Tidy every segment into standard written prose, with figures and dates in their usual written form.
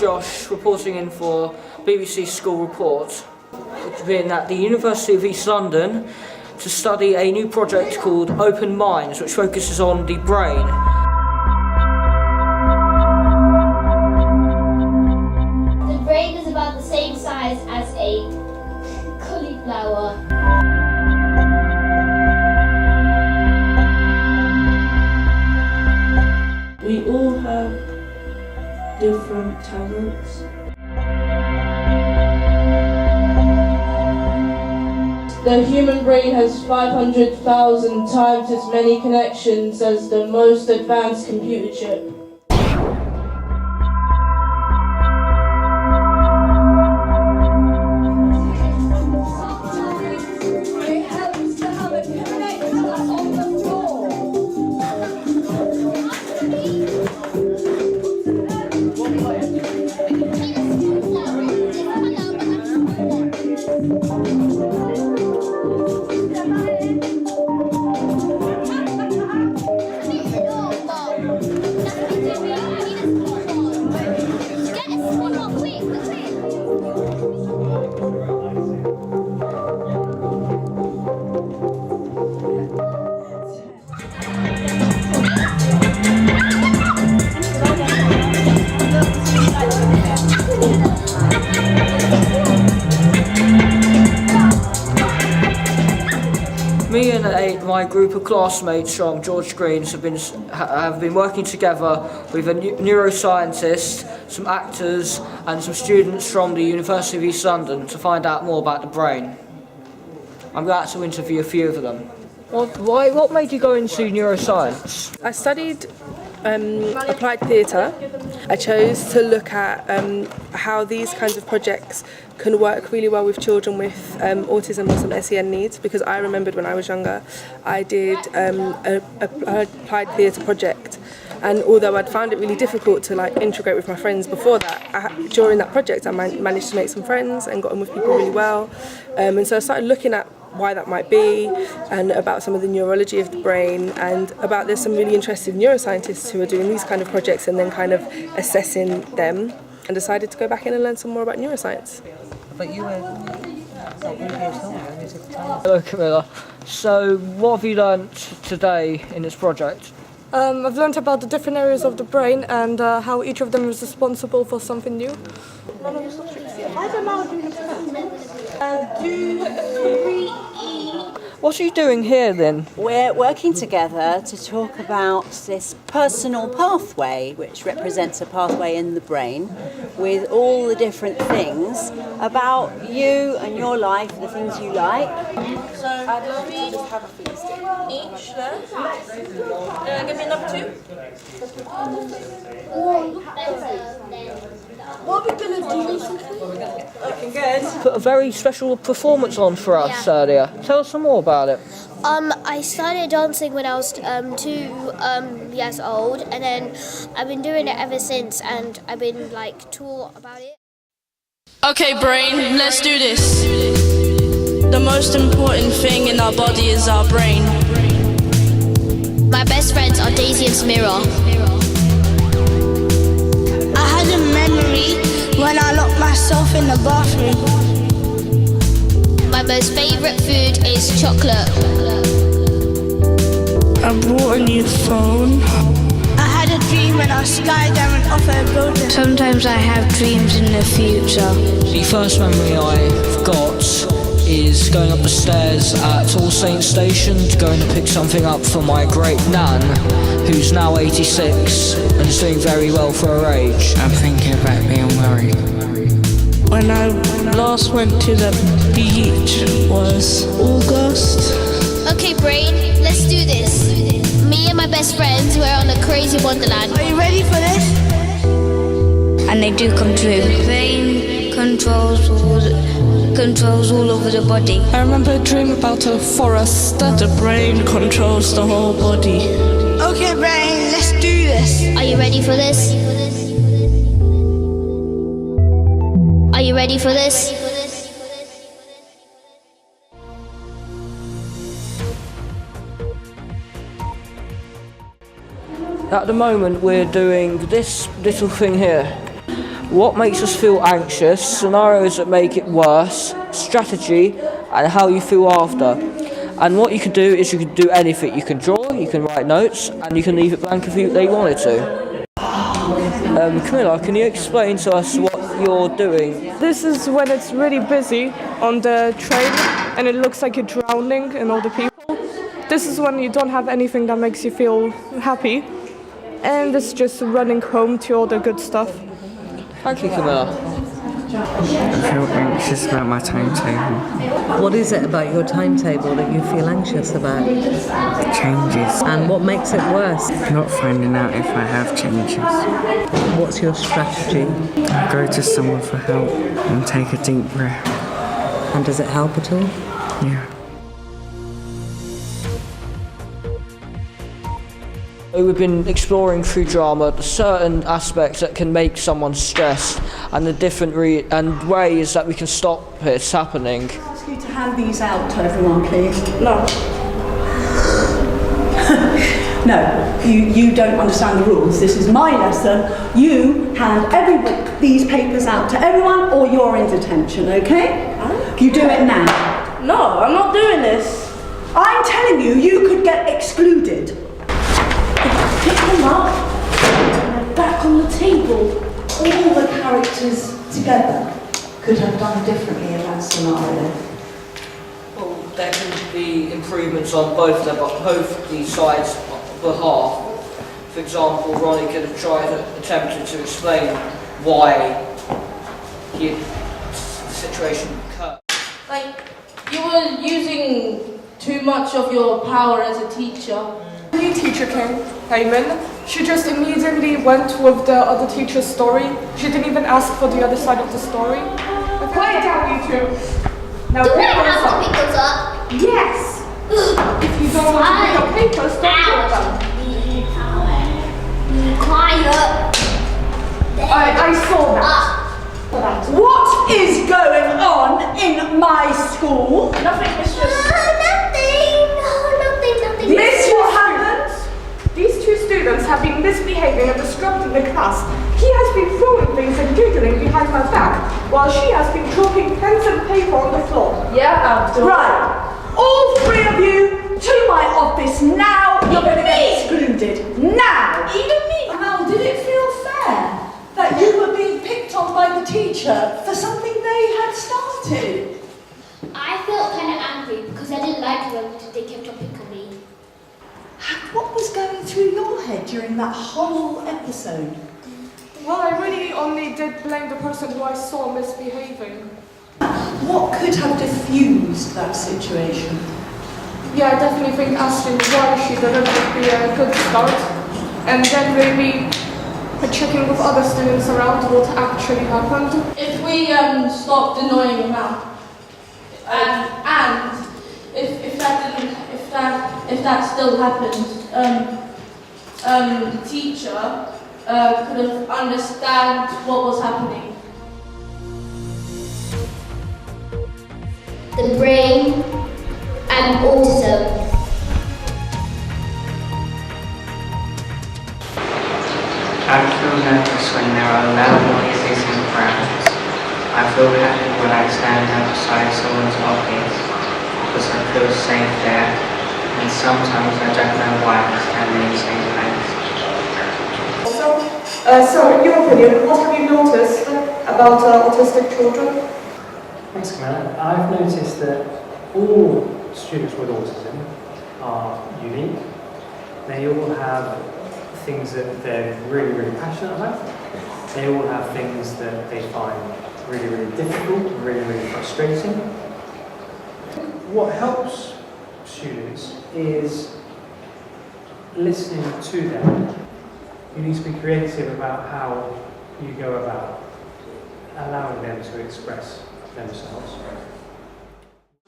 Josh, reporting in for BBC School Report. We've been at the University of East London to study a new project called Open Minds, which focuses on the brain. The brain is about the same size as a cauliflower. We all have different talents. The human brain has 500,000 times as many connections as the most advanced computer chip. Me and my group of classmates from George Green's have been working together with a neuroscientist, some actors and some students from the University of East London to find out more about the brain. I'm glad to interview a few of them. What made you go into neuroscience? I studied applied theatre. I chose to look at how these kinds of projects can work really well with children with autism or some SEN needs, because I remembered when I was younger I did an applied theatre project, and although I'd found it really difficult to integrate with my friends before that, during that project I managed to make some friends and got on with people really well, and so I started looking at why that might be, and about some of the neurology of the brain, and about there's some really interested neuroscientists who are doing these kind of projects and then kind of assessing them, and decided to go back in and learn some more about neuroscience. But you were not really at all. Hello Camilla. So what have you learnt today in this project? I've learned about the different areas of the brain and how each of them is responsible for something new. What are you doing here then? We're working together to talk about this personal pathway, which represents a pathway in the brain, with all the different things about you and your life, the things you like. So I'd love to just have a feast each there. Give me number 2. What are we going to do? Looking good. Put a very special performance on for us earlier. Tell us some more about it. I started dancing when I was 2 years old, and then I've been doing it ever since, and I've been taught about it. Okay, brain, let's do this. The most important thing in our body is our brain. My best friends are Daisy and Samira. I had a memory when I locked myself in the bathroom. My most favourite food is chocolate. I bought a new phone. I had a dream when I was skydiving off a building. Sometimes I have dreams in the future. The first memory I've got is going up the stairs at All Saints Station to go and pick something up for my great nan, who's now 86 and is doing very well for her age. I'm thinking about being worried. When I last went to the beach was August. Okay, brain, let's do this. Me and my best friends, we're on a crazy wonderland. Are you ready for this? And they do come true. The brain controls all over the body. I remember a dream about a forest. The brain controls the whole body. Okay, brain, let's do this. Are you ready for this? Are you ready for this? At the moment we're doing this little thing here. what makes us feel anxious, scenarios that make it worse, strategy, and how you feel after. And what you can do is you can do anything. You can draw, you can write notes, and you can leave it blank if they wanted to. Camilla, can you explain to us what you're doing? This is when it's really busy on the train and it looks like you're drowning in all the people. This is when you don't have anything that makes you feel happy. And it's just running home to all the good stuff. Thank you, Camilla. I feel anxious about my timetable. What is it about your timetable that you feel anxious about? Changes. And what makes it worse? Not finding out if I have changes. What's your strategy? I go to someone for help and take a deep breath. And does it help at all? Yeah. We've been exploring through drama the certain aspects that can make someone stressed and the different ways that we can stop it happening. Can I ask you to hand these out to everyone, please? No. No, you don't understand the rules. This is my lesson. You hand these papers out to everyone or you're in detention, okay? You do it now. No, I'm not doing this. I'm telling you, you could get excluded. Pick them up and they're back on the table. All the characters together could have done differently in that scenario. Well, there can be improvements on both the sides' behalf. For example, Ronnie could have attempted to explain why the situation occurred. Like, you were using too much of your power as a teacher. The new teacher came in. She just immediately went with the other teacher's story. She didn't even ask for the other side of the story. Quiet down, you two. Now Do I pick have those to pick those up? Yes. If you don't want to pick up papers, don't pick them. Quiet. I saw that. What is going on in my school? Nothing, mistress. Nothing. Miss, what happened? These two students have been misbehaving and disrupting the class. He has been throwing things and giggling behind my back, while she has been dropping pens and paper on the floor. Yeah, Abdul. Right. All three of you to my office now. You're going to get excluded. Now. Even me. How did it feel fair that you were being picked on by the teacher for something they had started? I felt kind of angry because I didn't like them. They kept on picking on me. What was going through your head during that whole episode? Well, I really only did blame the person who I saw misbehaving. What could have diffused that situation? Yeah, I definitely think asking why she didn't would be a good start. And then maybe checking with other students around what actually happened. If we stopped annoying him out, and if that still happened, teacher could have understand what was happening. The brain and autism. I feel nervous when there are loud noises and crowds. I feel happy when I stand outside someone's office because I feel safe there, and sometimes I don't know why I stand in the same place. So, in your opinion, what have you noticed about autistic children? Thanks, Camilla. I've noticed that all students with autism are unique. They all have things that they're really, really passionate about. They all have things that they find really, really difficult, really, really frustrating. What helps students is listening to them. You need to be creative about how you go about allowing them to express themselves.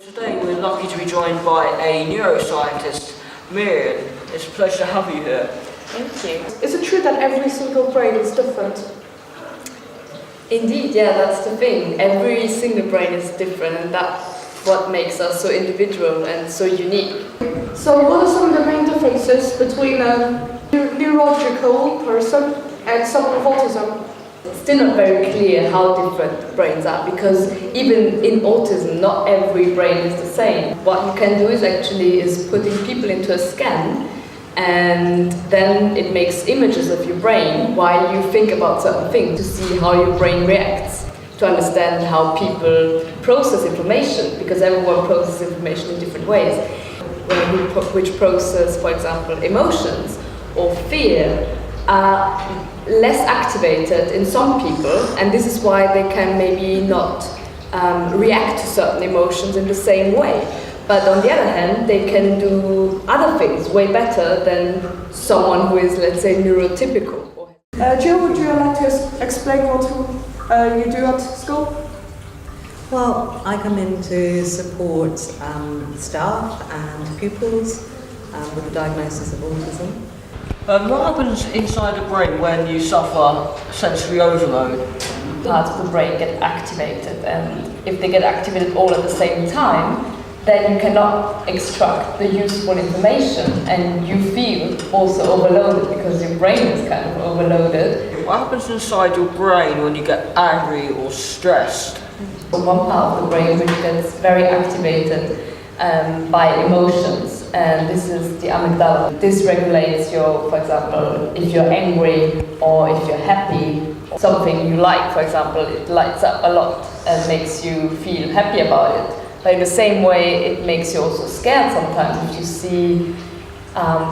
Today we're lucky to be joined by a neuroscientist, Miriam. It's a pleasure to have you here. Thank you. Is it true that every single brain is different? Indeed, yeah, that's the thing. Every single brain is different, and that's what makes us so individual and so unique. So what are some of the main differences between a neurological person and someone with autism? It's still not very clear how different brains are, because even in autism, not every brain is the same. What you can do is putting people into a scan, and then it makes images of your brain while you think about certain things to see how your brain reacts, to understand how people process information, because everyone processes information in different ways. Which process, for example, emotions or fear are less activated in some people, and this is why they can maybe not react to certain emotions in the same way. But on the other hand, they can do other things way better than someone who is, let's say, neurotypical. Jill, would you like to explain what you do at school? Well, I come in to support staff and pupils with the diagnosis of autism. What happens inside the brain when you suffer sensory overload? Parts of the brain get activated, and if they get activated all at the same time, then you cannot extract the useful information, and you feel also overloaded because your brain is kind of overloaded. What happens inside your brain when you get angry or stressed? One part of the brain which gets very activated by emotions, and this is the amygdala. This regulates your, for example, if you're angry or if you're happy, something you like, for example, it lights up a lot and makes you feel happy about it. But in the same way, it makes you also scared sometimes. If you see,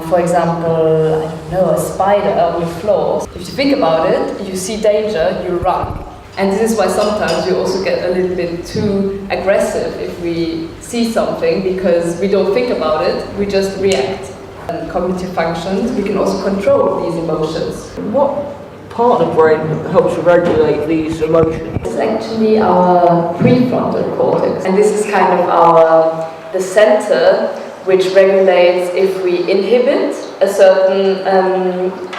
for example, I don't know, a spider on the floor, if you think about it, you see danger, you run. And this is why sometimes we also get a little bit too aggressive if we see something, because we don't think about it, we just react. And cognitive functions, we can also control these emotions. What part of the brain helps regulate these emotions? It's actually our prefrontal cortex, and this is kind of the center which regulates if we inhibit a certain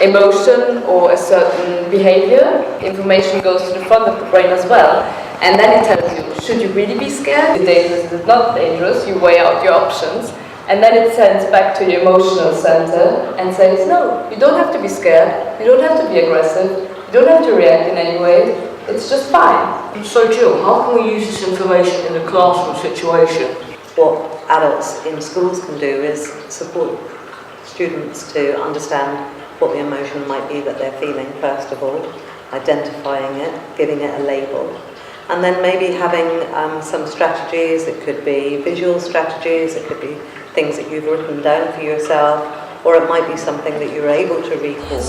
emotion or a certain behavior. Information goes to the front of the brain as well, and then it tells you, should you really be scared? Is it dangerous? Is it not dangerous? You weigh out your options, and then it sends back to your emotional center and says, no, you don't have to be scared, you don't have to be aggressive, you don't have to react in any way, it's just fine. So Jill, how can we use this information in a classroom situation? What adults in schools can do is support students to understand what the emotion might be that they're feeling first of all, identifying it, giving it a label, and then maybe having some strategies. It could be visual strategies, it could be things that you've written down for yourself, or it might be something that you're able to recall.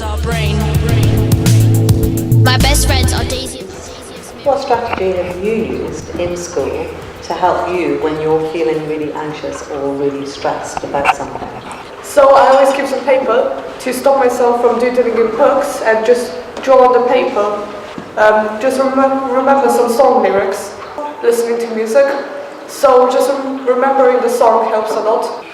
My best friends are Daisy. What strategy have you used in school to help you when you're feeling really anxious or really stressed about something? So I always keep some paper to stop myself from doodling in books and just draw on the paper. Just remember some song lyrics, listening to music. So just remembering the song helps a lot.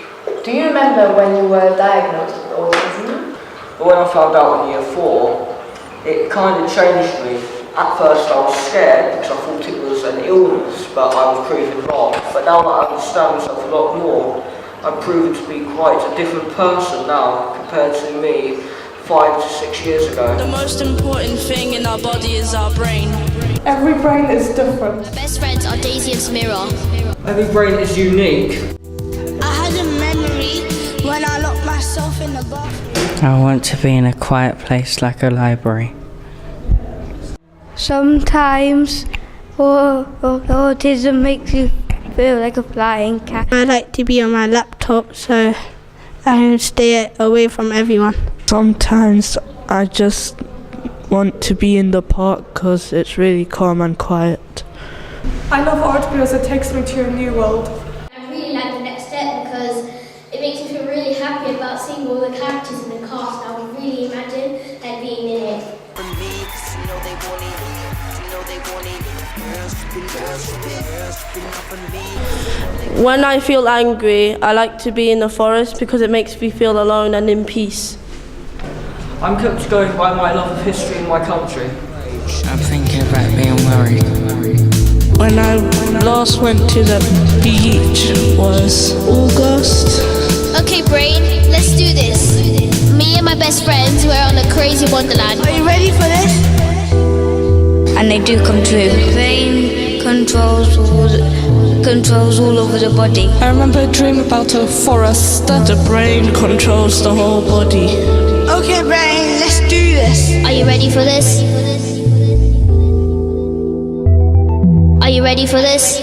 Do you remember when you were diagnosed with autism? When I found out in year 4, it kind of changed me. At first I was scared because I thought it was an illness, but I was proven wrong. But now that I understand myself a lot more, I'm proven to be quite a different person now compared to me 5 to 6 years ago. The most important thing in our body is our brain. Every brain is different. My best friends are Daisy and Samira. Every brain is unique. I had a memory when I locked myself in the bathroom. I want to be in a quiet place like a library. Sometimes autism makes you feel like a flying cat. I like to be on my laptop so I can stay away from everyone. Sometimes I just want to be in the park because it's really calm and quiet. I love art because it takes me to a new world. I really like the next step because it makes me feel really happy about seeing all the characters in the cast. I would really imagine like being in it. When I feel angry, I like to be in the forest because it makes me feel alone and in peace. I'm kept going by my love of history in my country. I'm thinking about being worried. When I last went to the beach was August. Okay, brain, let's do this. Me and my best friends were on a crazy wonderland. Are you ready for this? and they do come true. Brain controls all over the body. I remember a dream about a forest that the brain controls the whole body. Okay, brain, let's do this. Are you ready for this? Are you ready for this?